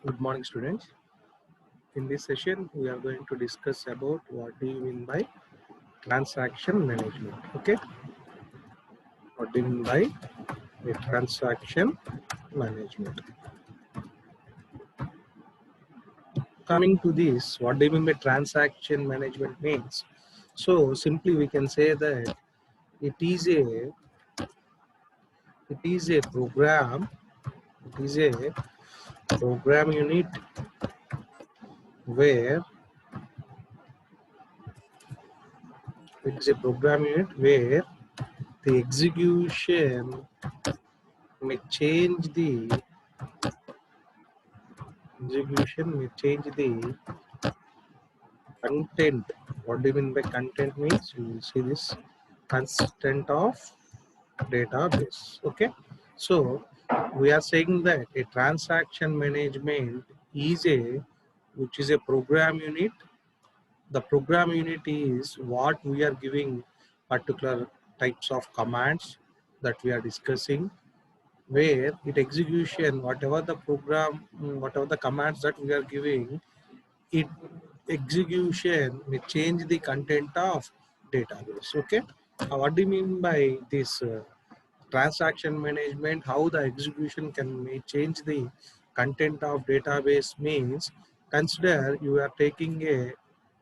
Good morning, students. In this session, we are going to discuss about what do you mean by transaction management. Okay, what do you mean by a transaction management? Coming to this, what do you mean by transaction management means? So simply we can say that it is a program. It is a program unit where the execution may change the content. What do you mean by content means? You will see this constant of database. Okay, so we are saying that a transaction management is which is a program unit. The program unit is what we are giving particular types of commands that we are discussing, where it execution whatever the program, whatever the commands that we are giving, it execution may change the content of database. Okay, what do you mean by this transaction management? How the execution may change the content of database means, consider you are taking a,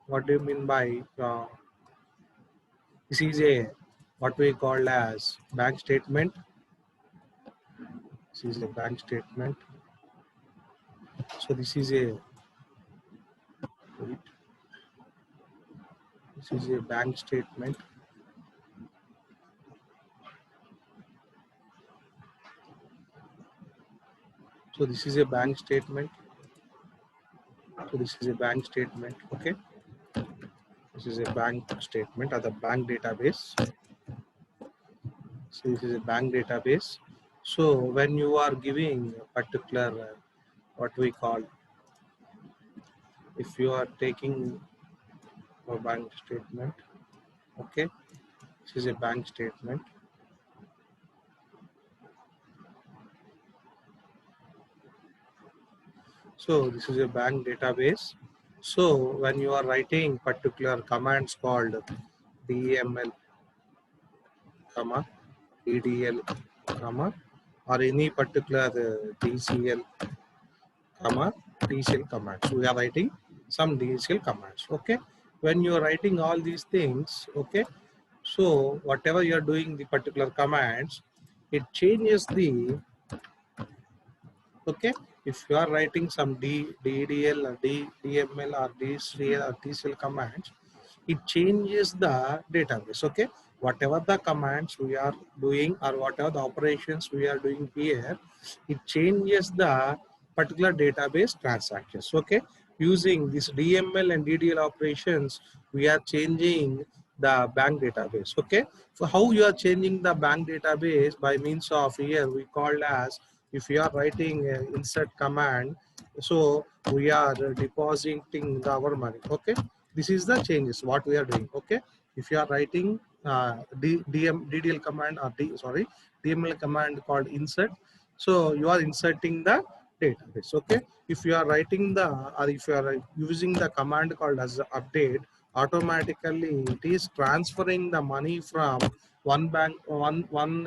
what do you mean by this is a what we call as bank statement. This is a bank statement. So this is a bank statement. So this is a bank statement. So this is a bank statement. Okay, this is a bank statement or the bank database. So this is a bank database. So when you are giving a particular what we call, if you are taking a bank statement, okay, this is a bank statement. So this is a bank database. So when you are writing particular commands called DML, comma, DDL, comma, or any particular DCL, comma, DCL commands. We are writing some DCL commands. Okay. When you are writing all these things, okay, so whatever you are doing the particular commands, it changes the, okay, if you are writing some DDL or DML or DCL or TCL commands, it changes the database. Okay, whatever the commands we are doing or whatever the operations we are doing here, it changes the particular database transactions. Okay, using this DML and DDL operations, we are changing the bank database. Okay, so how you are changing the bank database? By means of, here we called as, if you are writing insert command, so we are depositing our money. Okay, this is the changes what we are doing. Okay, if you are writing DDL command or DML command called insert, so you are inserting the database. Okay, if you are writing the, or if you are using the command called as update, automatically it is transferring the money from one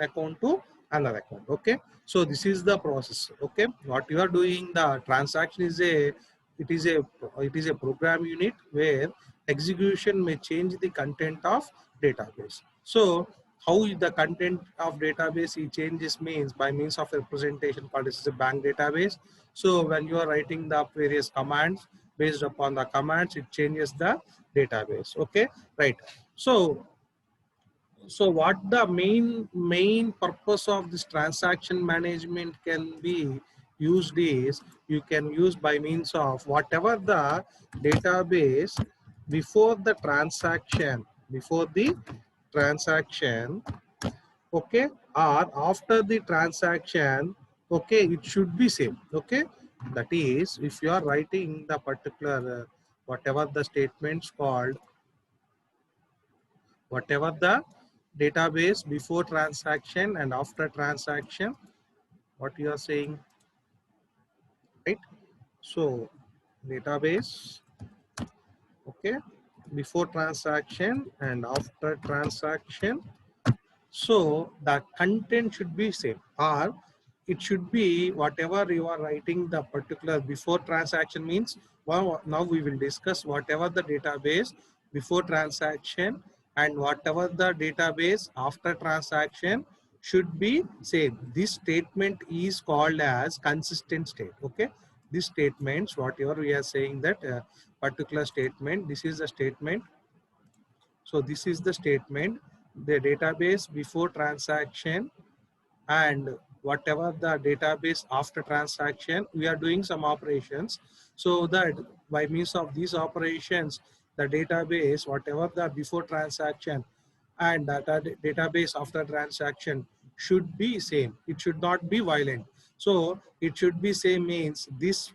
account to another account. Okay, so this is the process. Okay, what you are doing, the transaction is it is a program unit where execution may change the content of database. So how the content of database it changes means by means of a representation called this is a bank database. So when you are writing the various commands, based upon the commands, it changes the database. Okay, right. So what the main purpose of this transaction management can be used is, you can use by means of whatever the database before the transaction, okay, or after the transaction, okay, it should be same. Okay, that is, if you are writing the particular whatever the statements called, whatever the database before transaction and after transaction, what you are saying, right? So database, okay, before transaction and after transaction. So the content should be same, or it should be whatever you are writing the particular before transaction means. Well, now we will discuss whatever the database before transaction and whatever the database after transaction should be same. This statement is called as consistent state. Okay, this statements whatever we are saying that particular statement, this is a statement. So this is the statement, the database before transaction and whatever the database after transaction, we are doing some operations. So that by means of these operations, the database, whatever the before transaction and database after transaction should be same. It should not be violent. So it should be same means this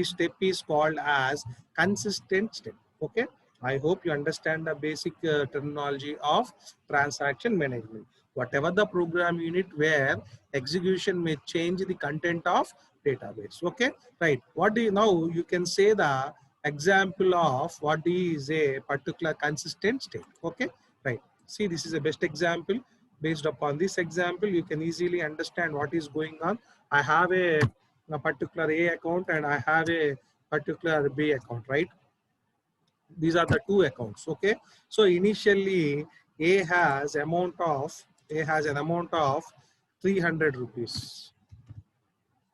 step is called as consistent step. Okay. I hope you understand the basic terminology of transaction management. Whatever the program unit where execution may change the content of database. Okay, right. What do you now you can say the example of what is a particular consistent state. Okay, right. See, this is a best example. Based upon this example, you can easily understand what is going on. I have a particular A account and I have a particular B account, right? These are the two accounts. Okay, so initially A has an amount of 300 rupees.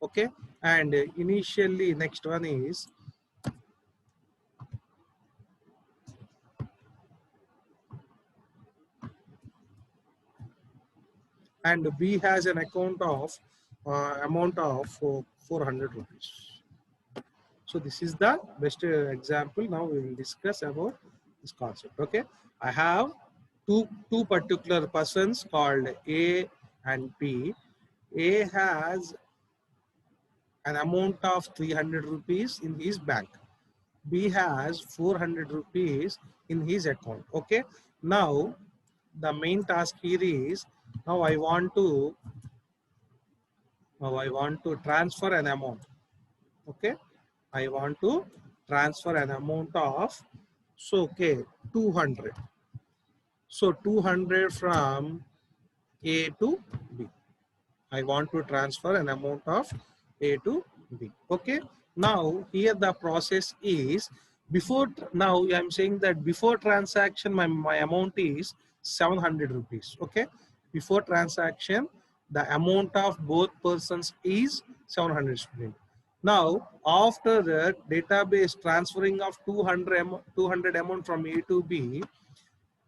Okay, and initially next one is and B has an account of amount of 400 rupees. So this is the best example. Now we will discuss about this concept. Okay, I have two particular persons called A and B. A has an amount of 300 rupees in his bank. B has 400 rupees in his account. Okay, now the main task here is now I want to transfer an amount. Okay, I want to transfer an amount of, so okay, 200. So 200 from A to B. I want to transfer an amount of A to B. Okay. Now here the process is before, now I'm saying that before transaction my amount is 700 rupees. Okay. Before transaction the amount of both persons is 700 student. Now after the database transferring of 200 amount from A to B,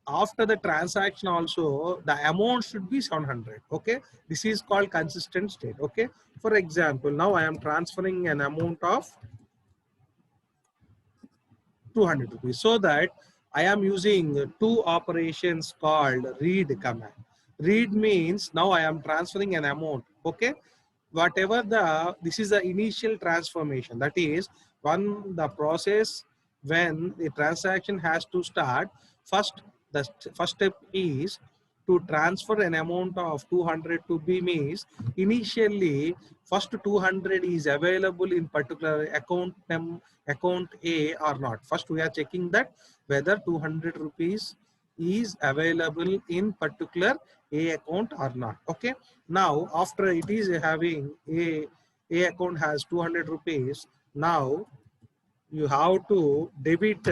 after the transaction also the amount should be 700. Okay, this is called consistent state. Okay, for example, now I am transferring an amount of 200 rupees, so that I am using two operations called read command. Read means now I am transferring an amount. Okay, whatever the, this is the initial transformation, that is when the process, when the transaction has to start, first the first step is to transfer an amount of 200 to B. Means initially first 200 is available in particular account A or not. First we are checking that whether 200 rupees is available in particular A account or not. Okay, now after it is having A account has 200 rupees, now you have to debit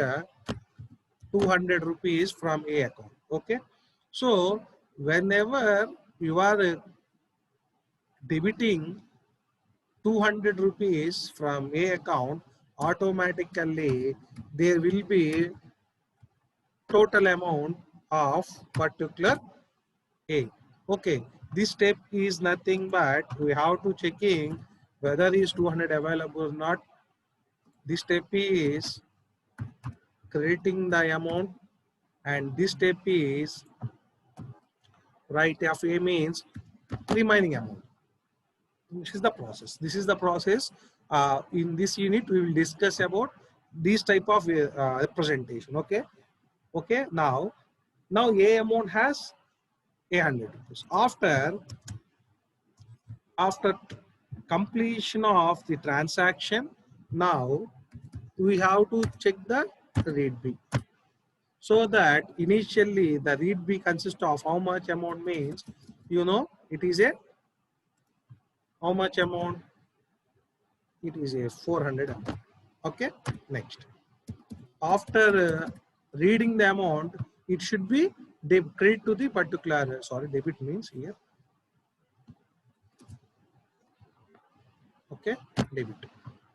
200 rupees from A account. Okay, so whenever you are debiting 200 rupees from A account, automatically there will be total amount of particular A. Okay, this step is nothing but we have to checking whether is 200 available or not. This step is crediting the amount, and this step is right of A means remaining amount. This is the process. This is the process. In this unit, we will discuss about this type of representation. Okay. Okay. Now A amount has 800 rupees. After completion of the transaction, Now we have to check the read B. So that initially the read B consists of how much amount means, it is a how much amount? It is a 400 amount. Okay, next. After reading the amount, it should be credit to the particular, sorry, debit means here. Okay, debit.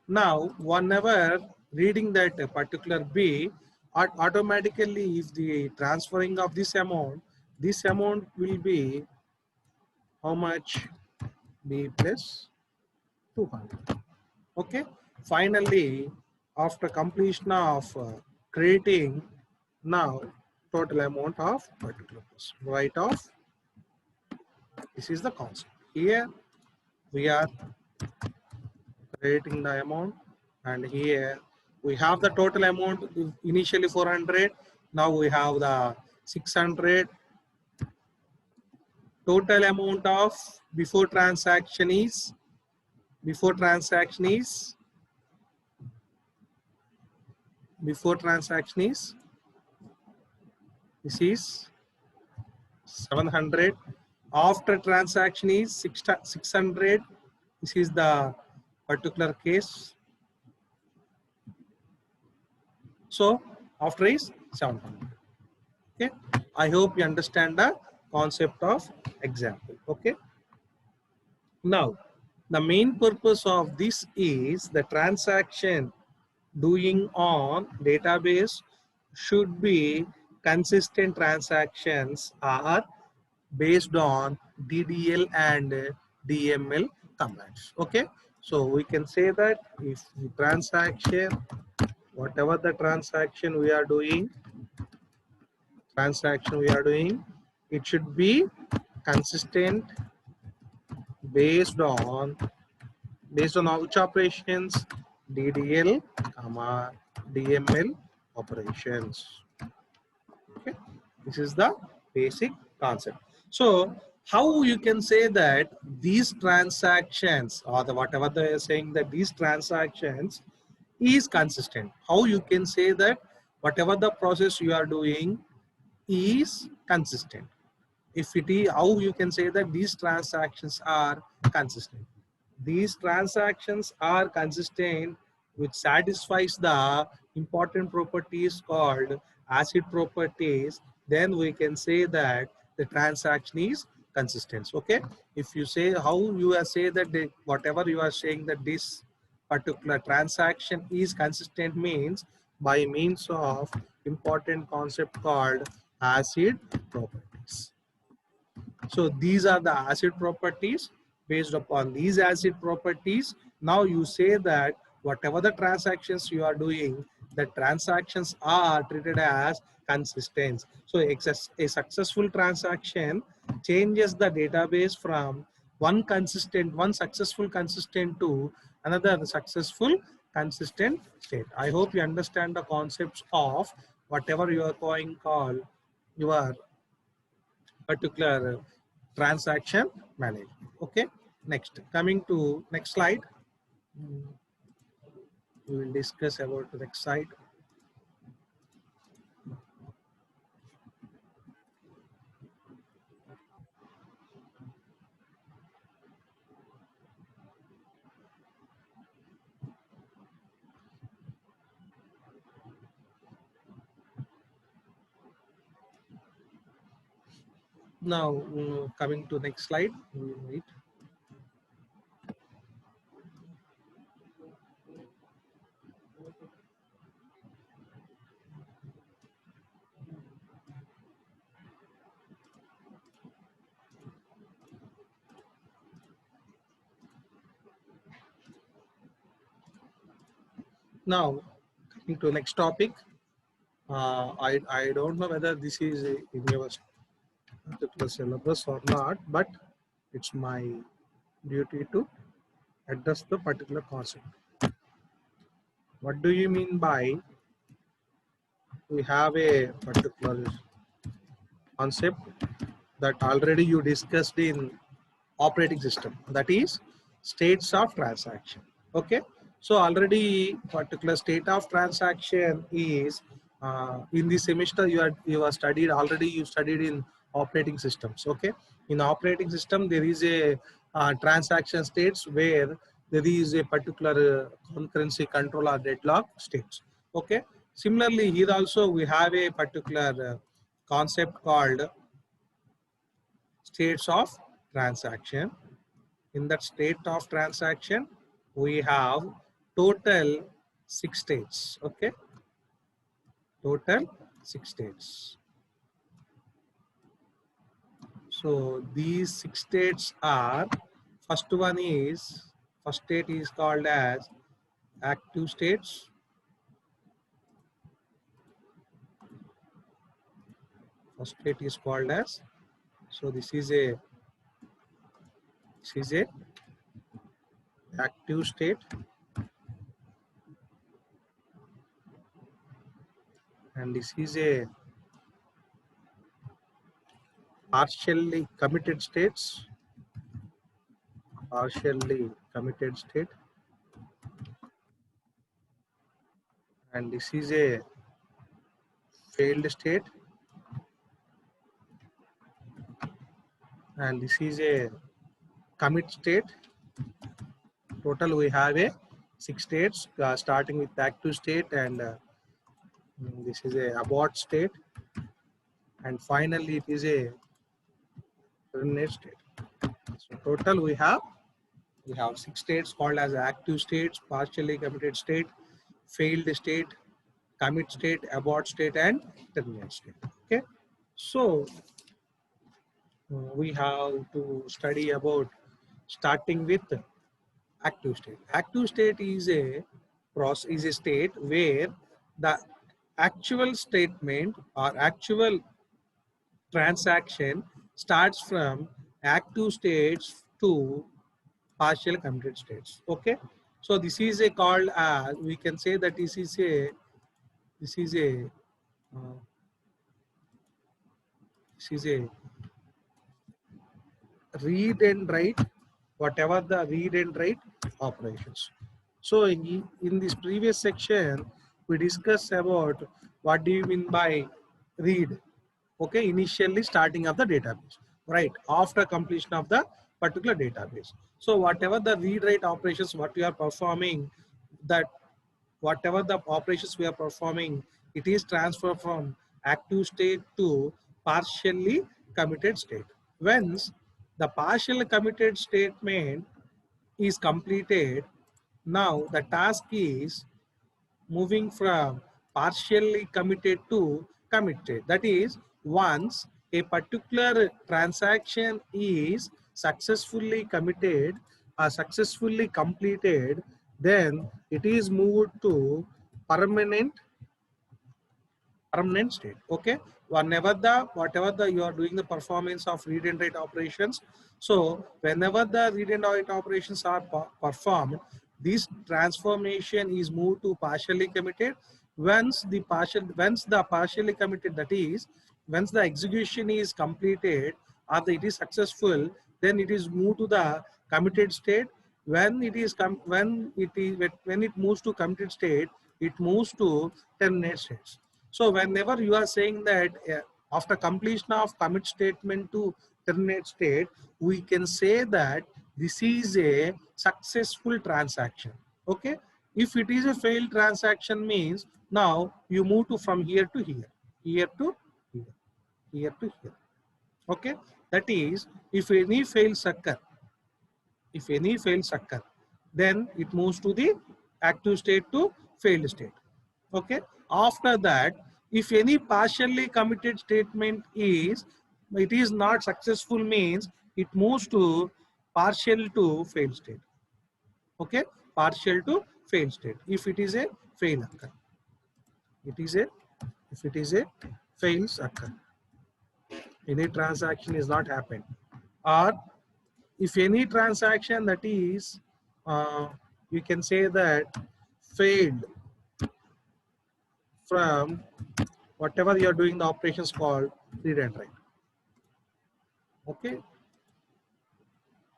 Now, whenever reading that particular B, automatically if the transferring of this amount will be how much? B plus 200. Okay. Finally, after completion of creating, now total amount of particular person. Write off. This is the concept. Here we are creating the amount, and here we have the total amount initially 400. Now we have the 600. Total amount of before transaction is before transaction is before transaction is this is 700. After transaction is 600. This is the particular case. So after is 700. Okay. I hope you understand the concept of example. Okay. Now, the main purpose of this is the transaction doing on database should be consistent transactions are based on DDL and DML commands. Okay, so we can say that if the transaction, whatever the transaction we are doing, it should be consistent based on which operations? DDL, DML operations. Okay, this is the basic concept. So how you can say that these transactions, or the whatever they are saying, that these transactions is consistent? How you can say that whatever the process you are doing is consistent? If it is, how you can say that these transactions are consistent? These transactions are consistent, which satisfies the important properties called acid properties. Then we can say that the transaction is consistent. Okay, if you say, how you are say that whatever you are saying that this particular transaction is consistent means by means of important concept called acid properties. So these are the acid properties. Based upon these acid properties, now you say that whatever the transactions you are doing, the transactions are treated as consistent. So a successful transaction changes the database from one successful consistent to another successful consistent state. I hope you understand the concepts of whatever you are going call your particular transaction management. Okay, next, coming to next slide, we will discuss about the next slide. Now coming to next slide, we will wait. Now coming to next topic, I don't know whether this is in your particular syllabus or not, but it's my duty to address the particular concept. What do you mean by we have a particular concept that already you discussed in operating system, that is states of transaction? Okay, So already particular state of transaction is in the semester you are studied already. You studied in operating systems. Okay, in operating system there is a transaction states where there is a particular concurrency control or deadlock states. Okay, similarly here also we have a particular concept called states of transaction. In that state of transaction we have total 6 states. Okay, total 6 states. So these 6 states are, first one is, first state is called as active states. First state is called as, so this is a active state, and this is a partially committed states, partially committed state, and this is a failed state, and this is a commit state. Total we have a 6 states starting with active state, and this is a abort state, and finally it is a terminate state. So total we have 6 states called as active states, partially committed state, failed state, commit state, abort state, and terminate state. Okay, so we have to study about starting with active state. Active state is a process, is a state where the actual statement or actual transaction starts from active states to partial committed states. Okay, so this is a called as, we can say that this is a uh, this is a read and write, whatever the read and write operations. So in this previous section we discussed about what do you mean by read. Okay, initially starting of the database, right, after completion of the particular database. So whatever the read write operations what we are performing, that whatever the operations we are performing, it is transferred from active state to partially committed state. Once the partial committed statement is completed, now the task is moving from partially committed to committed. That is, once a particular transaction is successfully committed or successfully completed, then it is moved to permanent state. Okay, whatever the you are doing the performance of read and write operations, so whenever the read and write operations are performed, this transformation is moved to partially committed. Once the partially committed, that is, once the execution is completed or it is successful, then it is moved to the committed state. When it is when it moves to committed state, it moves to terminate state. So whenever you are saying that after completion of commit statement to terminate state, we can say that this is a successful transaction. Okay, if it is a failed transaction means now you move to from here to here, here to here, here to here. Okay, that is, if any fails occur, then it moves to the active state to failed state. Okay, after that, if any partially committed statement is, it is not successful means it moves to partial to failed state. Okay, partial to failed state. If it is a fail occur, if it is a fails occur, any transaction is not happened, or if any transaction that is you can say that failed from whatever you are doing the operations called read and write. Okay,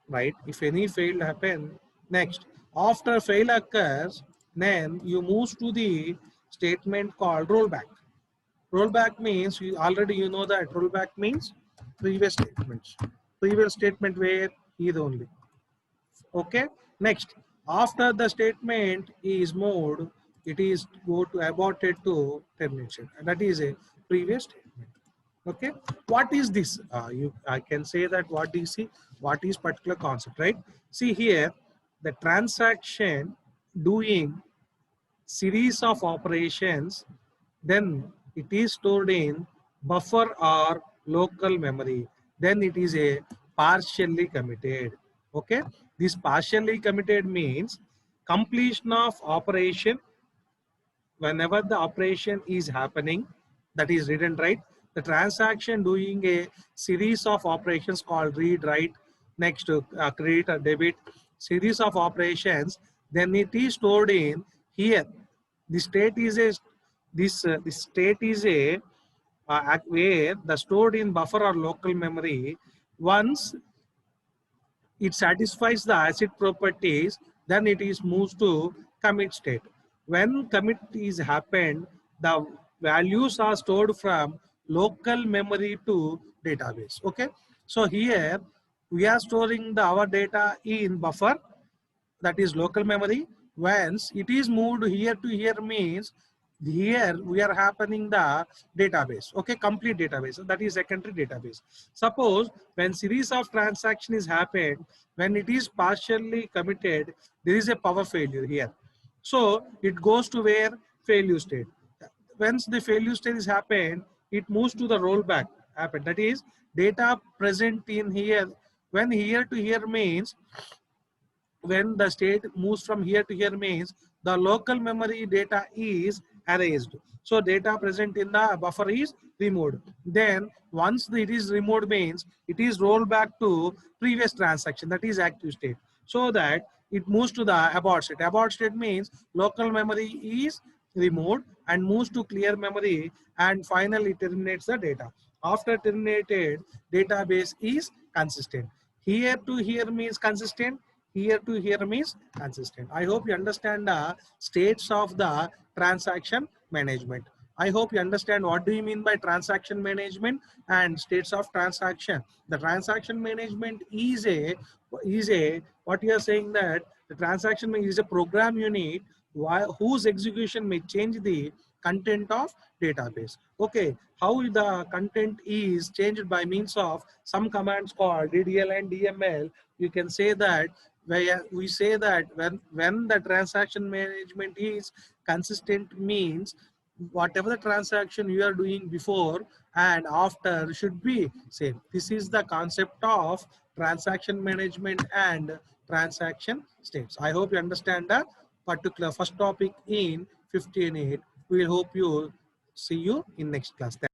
right, if any failed happen, next After fail occurs, then you move to the statement called rollback. Rollback means you know that rollback means previous statements. Previous statement where is only. Okay. Next, after the statement is moved, it is go to aborted to termination. And that is a previous statement. Okay. What is this? I can say that what is particular concept, right? See here, the transaction doing series of operations, then it is stored in buffer or local memory. Then it is a partially committed. Okay, this partially committed means completion of operation. Whenever the operation is happening, that is read and write, the transaction doing a series of operations called read write, next to credit or debit, series of operations, then it is stored in here. The state is a the state is a where the stored in buffer or local memory. Once it satisfies the asset properties, then it is moved to commit state. When commit is happened, the values are stored from local memory to database. Okay, so here we are storing our data in buffer, that is local memory. Once it is moved here to here means here we are happening the database. Okay, complete database, that is secondary database. Suppose when series of transaction is happened, when it is partially committed, there is a power failure here, so it goes to where failure state. Once the failure state is happened, it moves to the rollback happen, that is data present in here. When here to here means when the state moves from here to here means the local memory data is erased. So data present in the buffer is removed. Then once it is removed means it is rolled back to previous transaction, that is active state. So that it moves to the abort state. Abort state means local memory is removed and moves to clear memory, and finally terminates the data. After terminated, database is consistent. Here to here means consistent, here to here means consistent. I hope you understand the states of the transaction management. I hope you understand what do you mean by transaction management and states of transaction. The transaction management is a what you are saying, that the transaction is a program unit whose execution may change the content of database. Okay, how the content is changed by means of some commands called DDL and DML. You can say that where we say that when the transaction management is consistent means whatever the transaction you are doing before and after should be same. This is the concept of transaction management and transaction states. I hope you understand the particular first topic in 15.8. We will hope you see you in next class. Thank you.